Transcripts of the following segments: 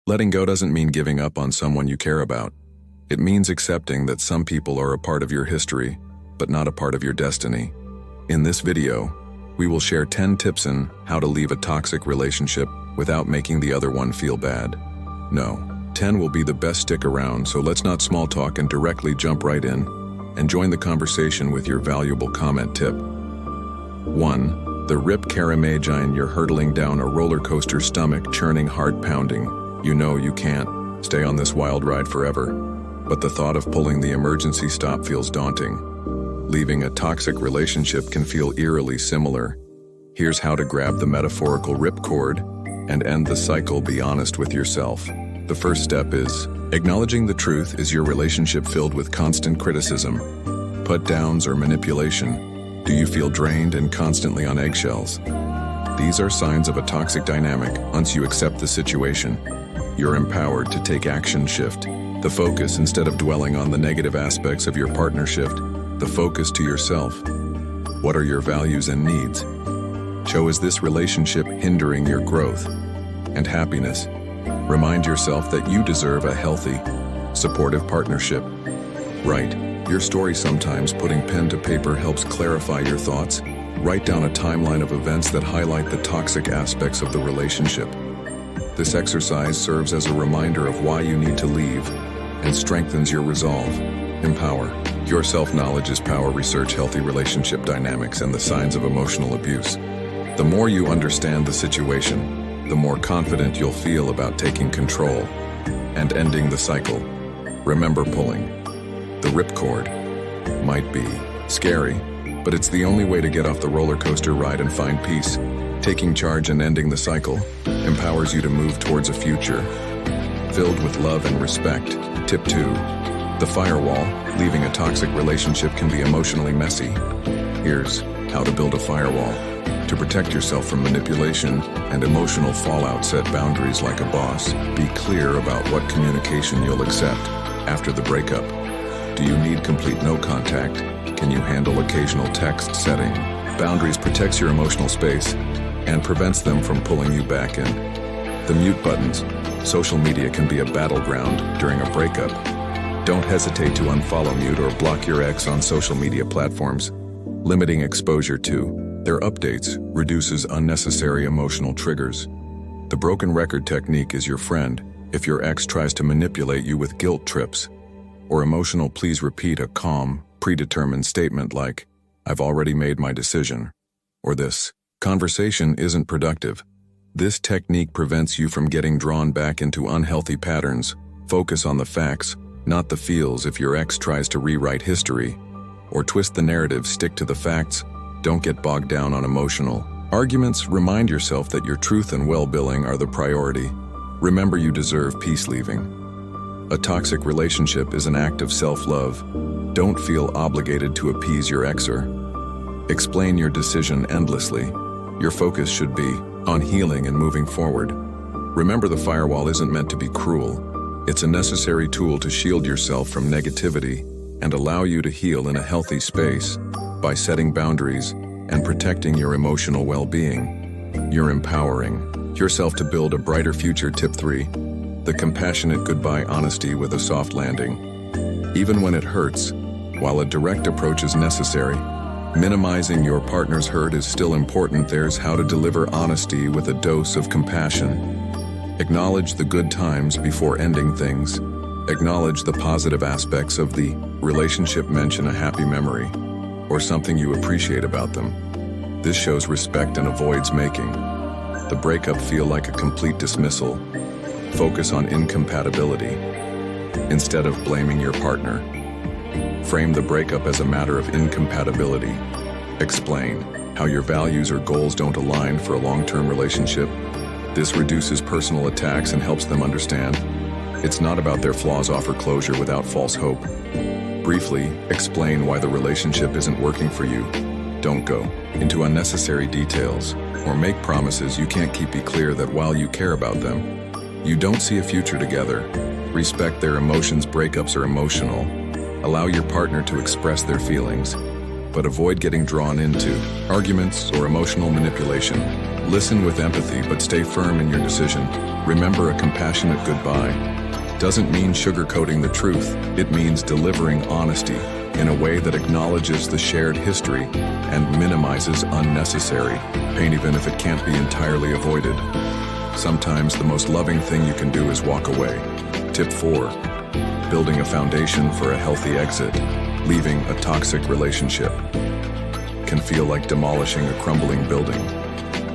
Letting go doesn't mean giving up on someone you care about. It means accepting that some people are a part of your history, but not a part of your destiny. In this video, we will share 10 tips on how to leave a toxic relationship without making the other one feel bad. No, 10 will be the best. Stick around, so let's not small talk and directly jump right in and join the conversation with your valuable comment tip. 1. The rip Karamagine. You're hurtling down a roller coaster, stomach churning, heart pounding. You know you can't stay on this wild ride forever, but the thought of pulling the emergency stop feels daunting. Leaving a toxic relationship can feel eerily similar. Here's how to grab the metaphorical ripcord and end the cycle. Be honest with yourself. The first step is acknowledging the truth. Is your relationship filled with constant criticism, put-downs, or manipulation? Do you feel drained and constantly on eggshells? These are signs of a toxic dynamic. Once you accept the situation, you're empowered to take action. Shift the focus. Instead of dwelling on the negative aspects of your partner, shift the focus to yourself. What are your values and needs? Is this relationship hindering your growth and happiness? Remind yourself that you deserve a healthy, supportive partnership. Write your story. Sometimes putting pen to paper helps clarify your thoughts. Write down a timeline of events that highlight the toxic aspects of the relationship. This exercise serves as a reminder of why you need to leave and strengthens your resolve. Empower. Your self-knowledge is power. Research healthy relationship dynamics and the signs of emotional abuse. The more you understand the situation, the more confident you'll feel about taking control and ending the cycle. Remember, pulling the ripcord might be scary, but it's the only way to get off the roller coaster ride and find peace. Taking charge and ending the cycle empowers you to move towards a future filled with love and respect. Tip 2. The firewall. Leaving a toxic relationship can be emotionally messy. Here's how to build a firewall. To protect yourself from manipulation and emotional fallout, set boundaries like a boss. Be clear about what communication you'll accept after the breakup. Do you need complete no contact? Can you handle occasional text? Setting boundaries protects your emotional space and prevents them from pulling you back in. The mute buttons. Social media can be a battleground during a breakup. Don't hesitate to unfollow, mute, or block your ex on social media platforms. Limiting exposure to their updates reduces unnecessary emotional triggers. The broken record technique is your friend. If your ex tries to manipulate you with guilt trips or emotional pleas, repeat a calm, predetermined statement like, "I've already made my decision," or "This conversation isn't productive." This technique prevents you from getting drawn back into unhealthy patterns. Focus on the facts, not the feels. If your ex tries to rewrite history or twist the narrative, stick to the facts. Don't get bogged down on emotional arguments. Remind yourself that your truth and well-being are the priority. Remember, you deserve peace. Leaving a toxic relationship is an act of self-love. Don't feel obligated to appease your ex or explain your decision endlessly. Your focus should be on healing and moving forward. Remember, the firewall isn't meant to be cruel. It's a necessary tool to shield yourself from negativity and allow you to heal in a healthy space. By setting boundaries and protecting your emotional well-being, you're empowering yourself to build a brighter future. Tip 3. The compassionate goodbye. Honesty with a soft landing. Even when it hurts, while a direct approach is necessary, minimizing your partner's hurt is still important. There's how to deliver honesty with a dose of compassion. Acknowledge the good times before ending things. Acknowledge the positive aspects of the relationship. Mention a happy memory or something you appreciate about them. This shows respect and avoids making the breakup feel like a complete dismissal. Focus on incompatibility instead of blaming your partner. Frame the breakup as a matter of incompatibility. Explain how your values or goals don't align for a long-term relationship. This reduces personal attacks and helps them understand it's not about their flaws. Offer closure without false hope. Briefly explain why the relationship isn't working for you. Don't go into unnecessary details or make promises you can't keep. Be clear that while you care about them, you don't see a future together. Respect their emotions. Breakups are emotional. Allow your partner to express their feelings. but avoid getting drawn into arguments or emotional manipulation. Listen with empathy, but stay firm in your decision. Remember, a compassionate goodbye doesn't mean sugarcoating the truth. It means delivering honesty in a way that acknowledges the shared history and minimizes unnecessary pain, even if it can't be entirely avoided. Sometimes the most loving thing you can do is walk away. Tip 4. Building a foundation for a healthy exit. Leaving a toxic relationship can feel like demolishing a crumbling building.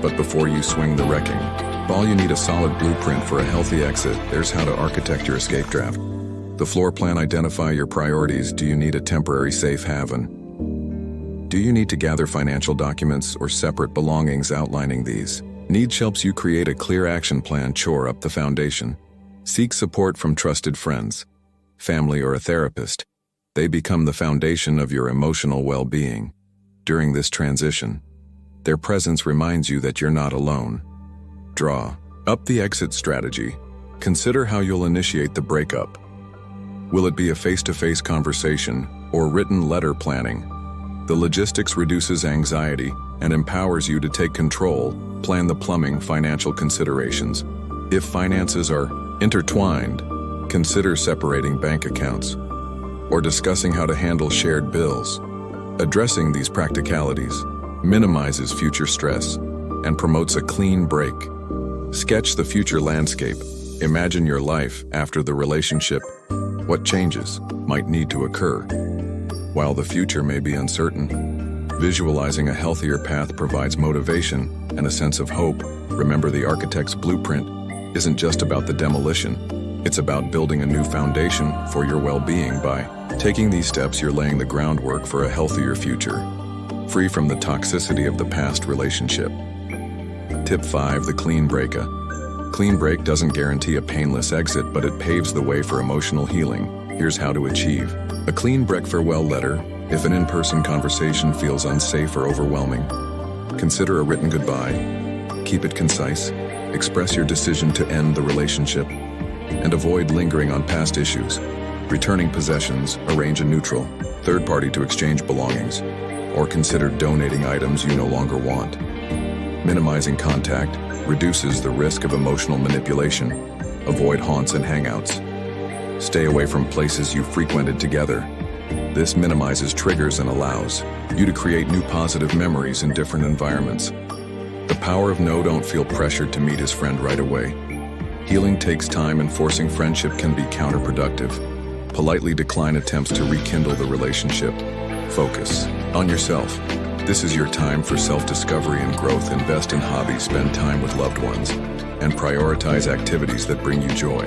But before you swing the wrecking ball, you need a solid blueprint for a healthy exit. There's how to architect your escape draft. The floor plan. Identify your priorities. Do you need a temporary safe haven? Do you need to gather financial documents or separate belongings? Outlining these needs helps you create a clear action plan. Shore up the foundation. Seek support from trusted friends, family, or a therapist. They become the foundation of your emotional well-being. During this transition, their presence reminds you that you're not alone. Draw up the exit strategy. Consider how you'll initiate the breakup. Will it be a face-to-face conversation or written letter? Planning the logistics reduces anxiety and empowers you to take control. Plan the plumbing. Financial considerations. If finances are intertwined, consider separating bank accounts or discussing how to handle shared bills. Addressing these practicalities minimizes future stress and promotes a clean break. Sketch the future landscape. Imagine your life after the relationship. What changes might need to occur? While the future may be uncertain, visualizing a healthier path provides motivation and a sense of hope. Remember, the architect's blueprint isn't just about the demolition. It's about building a new foundation for your well-being. By taking these steps, you're laying the groundwork for a healthier future, free from the toxicity of the past relationship. Tip 5. The clean break. A clean break doesn't guarantee a painless exit, but it paves the way for emotional healing. Here's how to achieve a clean break. Farewell letter. If an in-person conversation feels unsafe or overwhelming, consider a written goodbye. Keep it concise. Express your decision to end the relationship and avoid lingering on past issues. Returning possessions. Arrange a neutral third party to exchange belongings, or consider donating items you no longer want. Minimizing contact reduces the risk of emotional manipulation. Avoid haunts and hangouts. Stay away from places you frequented together. This minimizes triggers and allows you to create new positive memories in different environments. The power of no. Don't feel pressured to meet his friend right away. Healing takes time, and forcing friendship can be counterproductive. Politely decline attempts to rekindle the relationship. Focus on yourself. This is your time for self-discovery and growth. Invest in hobbies, spend time with loved ones, and prioritize activities that bring you joy.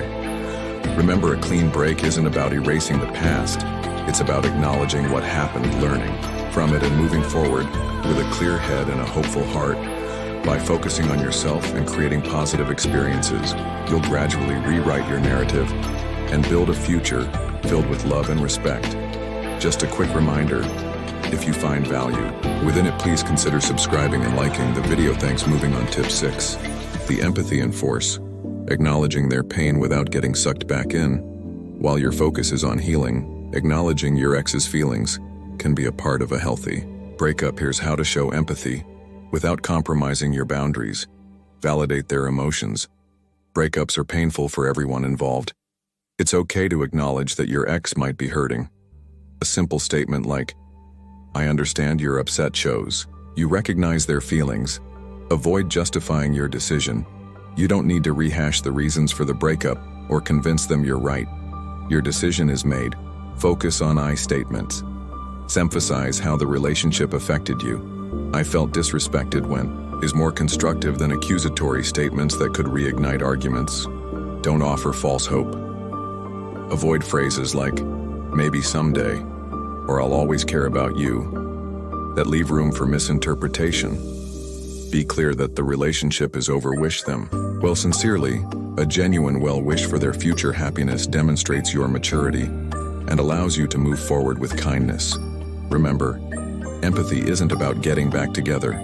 Remember, a clean break isn't about erasing the past. It's about acknowledging what happened, learning from it, and moving forward with a clear head and a hopeful heart. By focusing on yourself and creating positive experiences, you'll gradually rewrite your narrative and build a future filled with love and respect. Just a quick reminder, if you find value within it, please consider subscribing and liking the video. Thanks. Moving on. Tip 6. The empathy and force. Acknowledging their pain without getting sucked back in. While your focus is on healing, acknowledging your ex's feelings can be a part of a healthy breakup. Here's how to show empathy without compromising your boundaries. Validate their emotions. Breakups are painful for everyone involved. It's okay to acknowledge that your ex might be hurting. A simple statement like, "I understand you're upset," shows you recognize their feelings. Avoid justifying your decision. You don't need to rehash the reasons for the breakup or convince them you're right. Your decision is made. Focus on I statements. Emphasize how the relationship affected you. "I felt disrespected when" is more constructive than accusatory statements that could reignite arguments. Don't offer false hope. Avoid phrases like, "maybe someday," or "I'll always care about you," that leave room for misinterpretation. Be clear that the relationship is over. Wish them well sincerely. A genuine well wish for their future happiness demonstrates your maturity and allows you to move forward with kindness. Remember, empathy isn't about getting back together.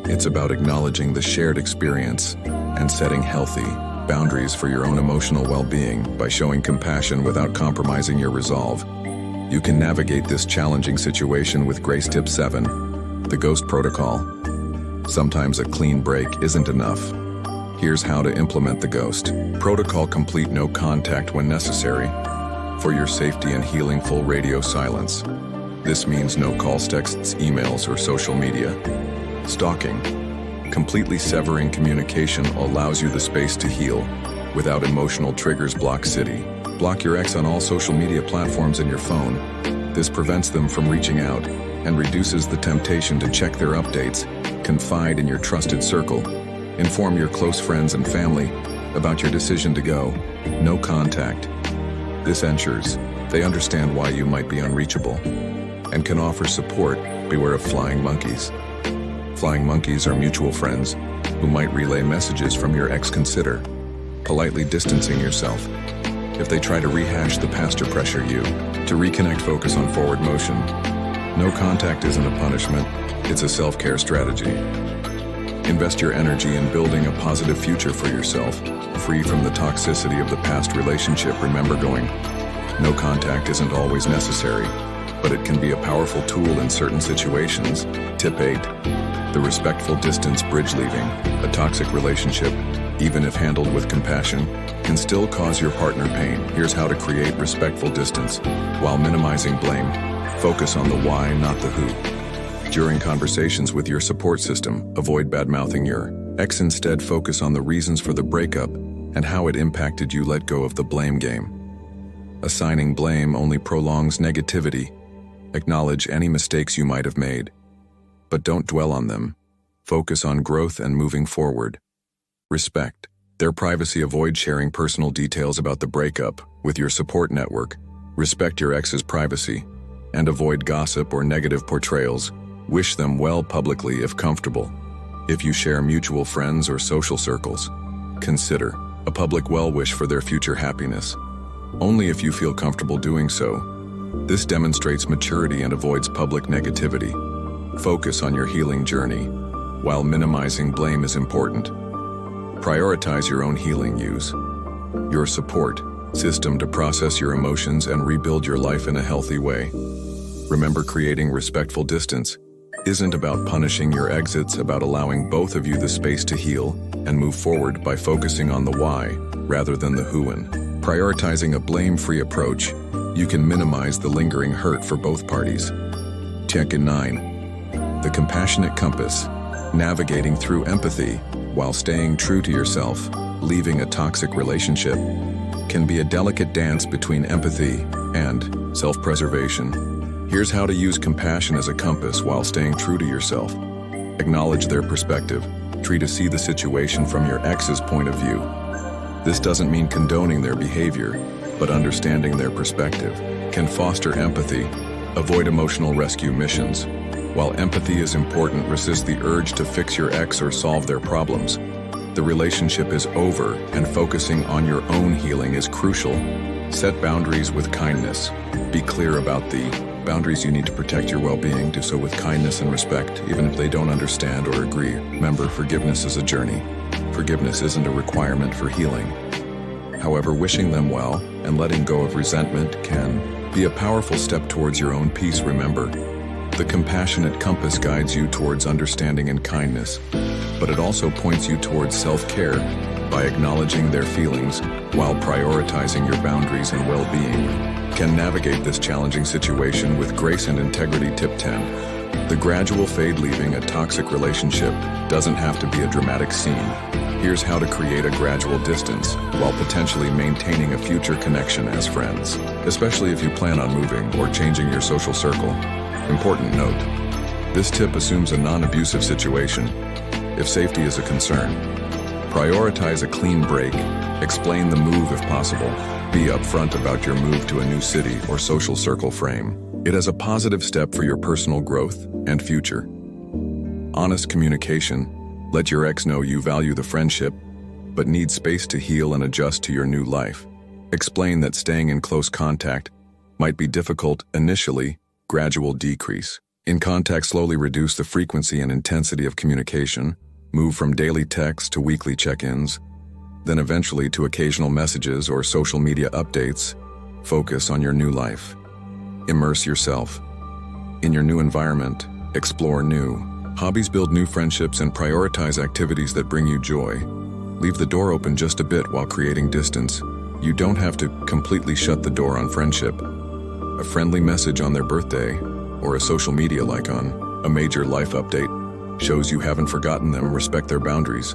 It's about acknowledging the shared experience and setting healthy boundaries for your own emotional well-being. By showing compassion without compromising your resolve, You can navigate this challenging situation with Grace Tip 7, the Ghost Protocol. Sometimes a clean break isn't enough. Here's how to implement the Ghost Protocol. Complete no contact when necessary. For your safety and healing, full radio silence. This means no calls, texts, emails, or social media. Stalking. Completely severing communication allows you the space to heal without emotional triggers. Block city. Block your ex on all social media platforms and your phone. This prevents them from reaching out and reduces the temptation to check their updates. Confide in your trusted circle. Inform your close friends and family about your decision to go. No contact. This ensures they understand why you might be unreachable and can offer support. Beware of flying monkeys. Flying monkeys are mutual friends who might relay messages from your ex. Consider politely distancing yourself if they try to rehash the past or pressure you to reconnect. Focus on forward motion. No contact isn't a punishment, it's a self-care strategy. Invest your energy in building a positive future for yourself, free from the toxicity of the past relationship. Remember, going no contact isn't always necessary, but it can be a powerful tool in certain situations. Tip 8. The respectful distance bridge. Leaving a toxic relationship, even if handled with compassion, can still cause your partner pain. Here's how to create respectful distance while minimizing blame. Focus on the why, not the who. During conversations with your support system, avoid bad-mouthing your ex. Instead, focus on the reasons for the breakup and how it impacted you. Let go of the blame game. Assigning blame only prolongs negativity. Acknowledge any mistakes you might have made, but don't dwell on them. Focus on growth and moving forward. Respect their privacy. Avoid sharing personal details about the breakup with your support network. Respect your ex's privacy and avoid gossip or negative portrayals. Wish them well publicly if comfortable. If you share mutual friends or social circles, consider a public well-wish for their future happiness, only if you feel comfortable doing so. This demonstrates maturity and avoids public negativity. Focus on your healing journey, while minimizing blame is important. Prioritize your own healing. Use your support system to process your emotions and rebuild your life in a healthy way. Remember, creating respectful distance isn't about punishing your ex. It's about allowing both of you the space to heal and move forward by focusing on the why rather than the who. And prioritizing a blame-free approach, you can minimize the lingering hurt for both parties. Check in 9. The compassionate compass. Navigating through empathy while staying true to yourself. Leaving a toxic relationship can be a delicate dance between empathy and self-preservation. Here's how to use compassion as a compass while staying true to yourself. Acknowledge their perspective. Try to see the situation from your ex's point of view. This doesn't mean condoning their behavior, but understanding their perspective can foster empathy. Avoid emotional rescue missions. While empathy is important, resist the urge to fix your ex or solve their problems. The relationship is over, and focusing on your own healing is crucial. Set boundaries with kindness. Be clear about the boundaries you need to protect your well-being. Do so with kindness and respect, even if they don't understand or agree. Remember, forgiveness is a journey. Forgiveness isn't a requirement for healing. However, wishing them well and letting go of resentment can be a powerful step towards your own peace. Remember, the compassionate compass guides you towards understanding and kindness, but it also points you towards self-care by acknowledging their feelings while prioritizing your boundaries and well-being. Can navigate this challenging situation with grace and integrity. Tip 10. The gradual fade. Leaving a toxic relationship doesn't have to be a dramatic scene. Here's how to create a gradual distance while potentially maintaining a future connection as friends, especially if you plan on moving or changing your social circle. Important note: this tip assumes a non-abusive situation. If safety is a concern, prioritize a clean break. Explain the move if possible. Be upfront about your move to a new city or social circle. Frame it as a positive step for your personal growth and future. Honest communication. Let your ex know you value the friendship, but need space to heal and adjust to your new life. Explain that staying in close contact might be difficult initially. Gradual decrease in contact. Slowly reduce the frequency and intensity of communication. Move from daily texts to weekly check-ins, then eventually to occasional messages or social media updates. Focus on your new life. Immerse yourself. In your new environment, explore new. Hobbies build new friendships and prioritize activities that bring you joy. Leave the door open just a bit while creating distance. You don't have to completely shut the door on friendship. A friendly message on their birthday, or a social media like on a major life update, shows you haven't forgotten them. Respect their boundaries.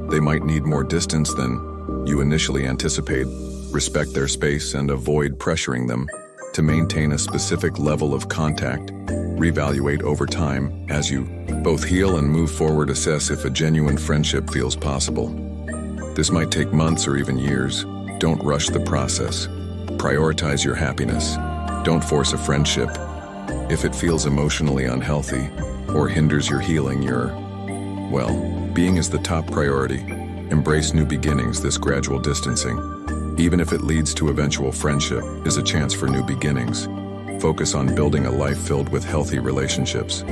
They might need more distance than you initially anticipate. Respect their space and avoid pressuring them to maintain a specific level of contact. Reevaluate over time as you both heal and move forward. Assess if a genuine friendship feels possible. This might take months or even years. Don't rush the process. Prioritize your happiness. Don't force a friendship. If it feels emotionally unhealthy or hinders your healing, your well-being is the top priority. Embrace new beginnings. This gradual distancing, even if it leads to eventual friendship, is a chance for new beginnings. Focus on building a life filled with healthy relationships.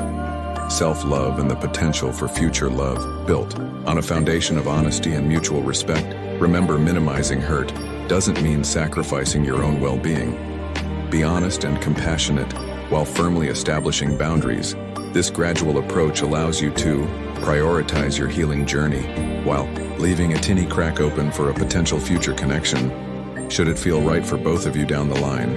Self-love and the potential for future love, built on a foundation of honesty and mutual respect. Remember, minimizing hurt doesn't mean sacrificing your own well-being. Be honest and compassionate while firmly establishing boundaries. This gradual approach allows you to prioritize your healing journey while leaving a tiny crack open for a potential future connection, should it feel right for both of you down the line.